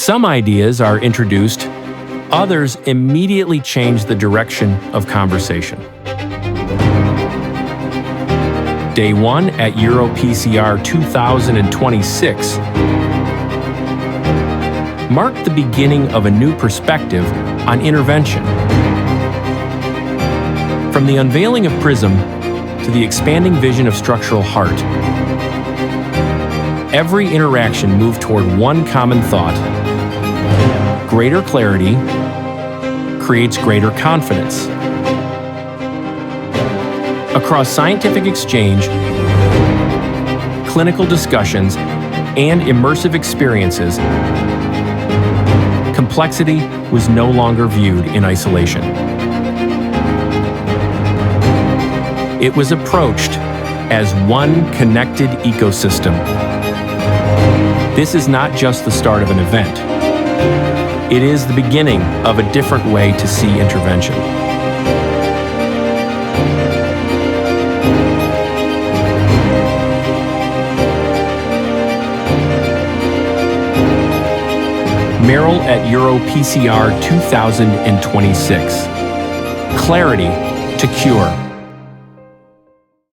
Some ideas are introduced, others immediately change the direction of conversation. Day 1 at EuroPCR 2026 marked the beginning of a new perspective on intervention. From the unveiling of PRISM to the expanding vision of structural heart, every interaction moved toward one common thought: greater clarity creates greater confidence. Across scientific exchange, clinical discussions, and immersive experiences, complexity was no longer viewed in isolation. It was approached as one connected ecosystem. This is not just the start of an event. It is the beginning of a different way to see intervention. Meril at EuroPCR 2026. Clarity to cure.